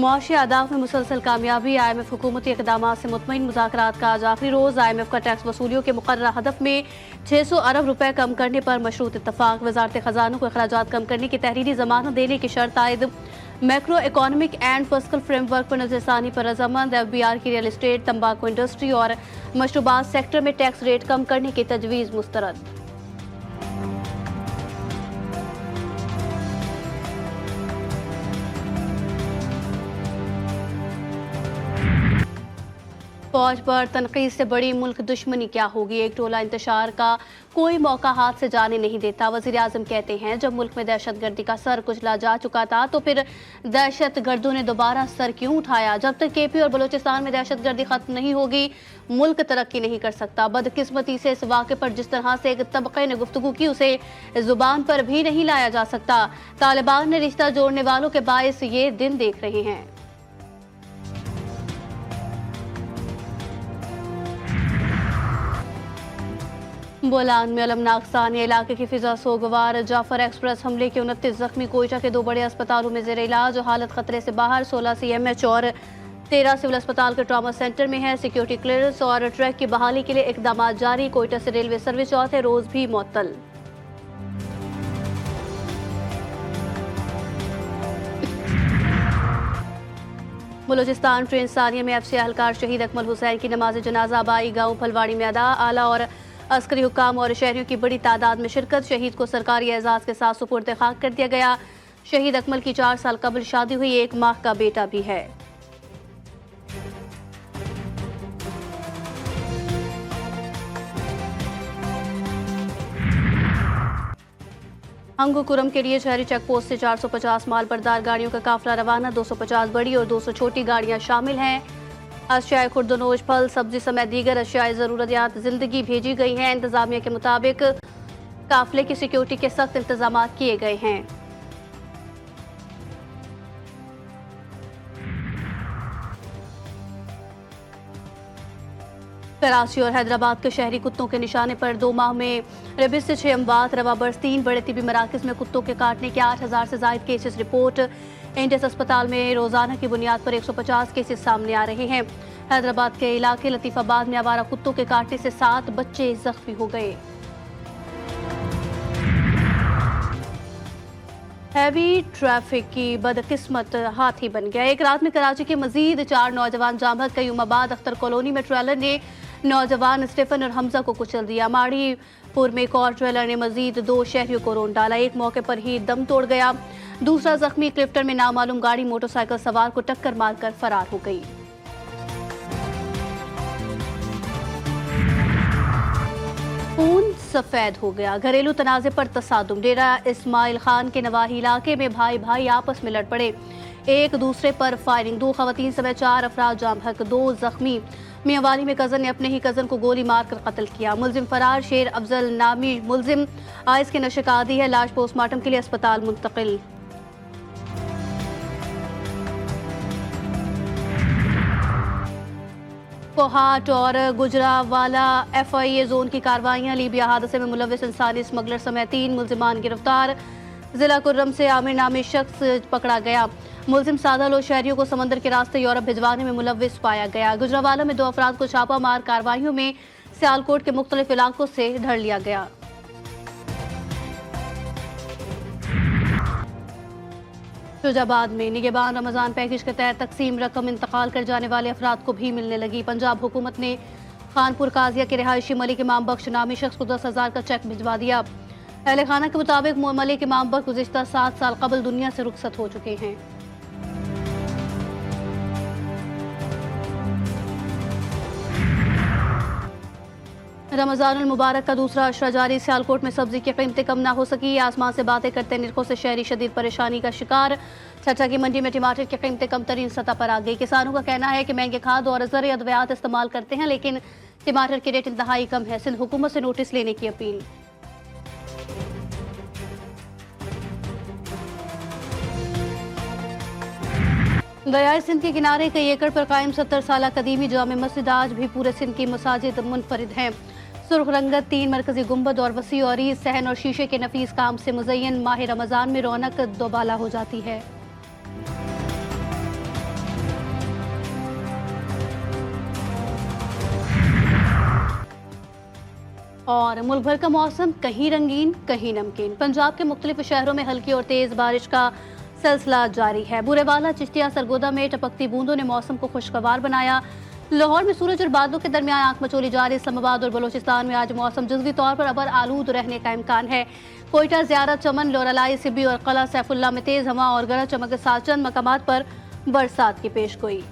मुआशी अहदाफ में मुसलसल कामयाबी। IMF हुकूमती इक़दामात से मुतमईन। मुज़ाकरात का आज आखिरी रोज़। IMF का टैक्स वसूलियों के मुकर्ररा हदफ में 600 अरब रुपए कम करने पर मशरूत इत्तफाक। वज़ारत ख़जाना को अखराजात कम करने की तहरीरी ज़मानत देने की शर्त आयद। Macro economic and fiscal framework पर नज़रसानी पर रजामंद। FBR की रियल एस्टेट, तंबाकू इंडस्ट्री और मशरूबात सेक्टर में टैक्स रेट कम करने की तजवीज़ मुस्तरद। फौज पर तनकीद से बड़ी मुल्क दुश्मनी क्या होगी। एक टोला इंतशार का कोई मौका हाथ से जाने नहीं देता। वज़ीर आज़म कहते हैं, जब मुल्क में दहशत गर्दी का सर कुचला जा चुका था तो फिर दहशत गर्दों ने दोबारा सर क्यों उठाया। जब तक KP और बलूचिस्तान में दहशत गर्दी खत्म नहीं होगी, मुल्क तरक्की नहीं कर सकता। बदकिस्मती से इस वाक़े पर जिस तरह से एक तबक़े ने गुफ्तगू की, उसे ज़ुबान पर भी नहीं लाया जा सकता। तालिबान ने रिश्ता जोड़ने वालों के बायस ये दिन देख रहे हैं। बोलान में अलमनाक सानिया इलाके की फिजा सोगवार। जाफर एक्सप्रेस हमले के 29 जख्मी। कोयटा के 2 बड़े अस्पतालों में जेर इलाज। हालत खतरे से बाहर। 16 CMH और 13 सिविल अस्पताल के ट्रामा सेंटर में है। सिक्योरिटी क्लियरेंस और ट्रैक की बहाली के लिए इकदाम जारी। कोयटा से रेलवे सर्विस चौथे रोज भी मुअत्तल। बलूचिस्तान ट्रेन सानिया में FC एहलकार शहीद अकमल हुसैन की नमाज जनाजा अबाई गाँव फलवाड़ी में अदा। आला और अस्करी हुक्काम और शहरियों की बड़ी तादाद में शिरकत। शहीद को सरकारी एजाज के साथ सुपुर्द खाक कर दिया गया। शहीद अकमल की 4 साल कबल शादी हुई। 1 माह का बेटा भी है। अंगुकुरम के लिए शहरी चेक पोस्ट से 450 माल बरदार गाड़ियों का काफिला रवाना। 250 बड़ी और 200 छोटी गाड़ियां शामिल हैं। अशियाए खुर्दनोश, फल, सब्जी समेत दीगर अशियाए ज़रूरियात जिंदगी भेजी गई हैं। इंतजामिया के मुताबिक काफिले की सिक्योरिटी के सख्त इंतजाम किए गए हैं। कराची और हैदराबाद के शहरी कुत्तों के निशाने पर 2 माह में रेबिस से 6 अमवात। रवाबर्स 3 बड़े तिबी मराकज में कुत्तों के काटने के 8000 से जायद केसेस रिपोर्ट। इंडेस अस्पताल में रोजाना की बुनियाद पर 150 केसेस सामने आ रहे हैं। हैदराबाद के इलाके लतीफाबाद में आवारा कुत्तों के काटने से 7 बच्चे जख्मी हो गए। हैवी ट्रैफिक की बदकिस्मत हाथी बन गया। एक रात में कराची के मजीद 4 नौजवान जाम बहक। कयूमाबाद अख्तर कॉलोनी में ट्रेलर ने नौजवान स्टीफन और हमजा को कुचल दिया। माड़ीपुर में एक और ट्रेलर ने मजीद 2 शहरियों को रोन डाला। एक मौके पर ही दम तोड़ गया। दूसरा जख्मी क्लिफ्टर में नामालूम गाड़ी मोटरसाइकिल सवार को टक्कर मारकर फरार हो गई। खून सफेद हो गया। घरेलू तनाजे पर तसादुम। डेरा इस्माइल खान के नवाही इलाके में भाई भाई आपस में लड़ पड़े। एक दूसरे पर फायरिंग। 2 खवातीन समेत 4 अफराद जाम बहक, 2 जख्मी। मियांवाली में कजन ने अपने ही कजन को गोली मारकर कत्ल किया। मुलजिम फरार। शेर अफजल नामी मुलजिम आइस के नशे का आदी है। लाश पोस्टमार्टम के लिए अस्पताल मुंतकिल। कोहाट और गुजरावाला FIA जोन की कार्रवाइयां। लीबिया हादसे में मुलविस इंसानी स्मगलर समेत 3 मुलजिमान गिरफ्तार। जिला कुर्रम से आमिर नामी शख्स पकड़ा गया। मुलजिम सादा लो शहरियों को समंदर के रास्ते यूरोप भिजवाने में मुलविस पाया गया। गुजरावाला में 2 अफराद को छापा मार कार्रवाइयों में सियालकोट के मुख्तलिफ इलाकों से धर लिया गया। फिरोजाबाद में निगहबान रमजान पैकेज के तहत तकसीम रकम इंतकाल कर जाने वाले अफराद को भी मिलने लगी। पंजाब हुकूमत ने खानपुर काजिया के रिहायशी मलिक इमाम बख्श नामी शख्स को 10,000 का चेक भिजवा दिया। अहले खाना के मुताबिक मलिक इमाम बख्श गुज़िश्ता 7 साल कबल दुनिया से रुखसत हो चुके हैं। रमजानुल मुबारक का दूसरा अशरा जारी। सियालकोट में सब्जी की कीमतें कम ना हो सकी। आसमान से बातें करते निरखों से शहरी शदीद परेशानी का शिकार। छठा की मंडी में टमाटर की कीमतें कम तरीन सतह पर आ गई। किसानों का कहना है कि महंगे खाद और ज़रूरी अद्वियात इस्तेमाल करते हैं, लेकिन टमाटर के रेट इंतहाई कम है। सिंध हुकूमत से नोटिस लेने की अपील। दरियाए सिंध के किनारे कई एकड़ पर कायम 70 साल कदीमी जामे मस्जिद आज भी पूरे सिंध की मसाजिद मुनफरिद हैं। सुर्ख रंगत 3 मरकजी गुंबद और वसी और सहन और शीशे के नफीस काम से मुज़य्यन माह रमज़ान में रौनक दोबाला हो जाती है। और मुल्क भर का मौसम कहीं रंगीन कहीं नमकीन। पंजाब के मुख्तलिफ शहरों में हल्की और तेज बारिश का सिलसिला जारी है। बुरेवाला, चिश्तिया, सरगोदा में टपकती बूंदों ने मौसम को खुशगवार बनाया। लाहौर में सूरज और बादलों के दरमियान आंख मचोली जा रही। इस्लामाबाद और बलोचिस्तान में आज मौसम जुज़वी तौर पर अबर आलूद रहने का इम्कान है। कोयटा, ज़ियारत, चमन, लोरालाई, सिब्बी और कला सैफुल्ला में तेज हवा और गरज चमक के साथ चंद मकामात पर बरसात की पेशगोई।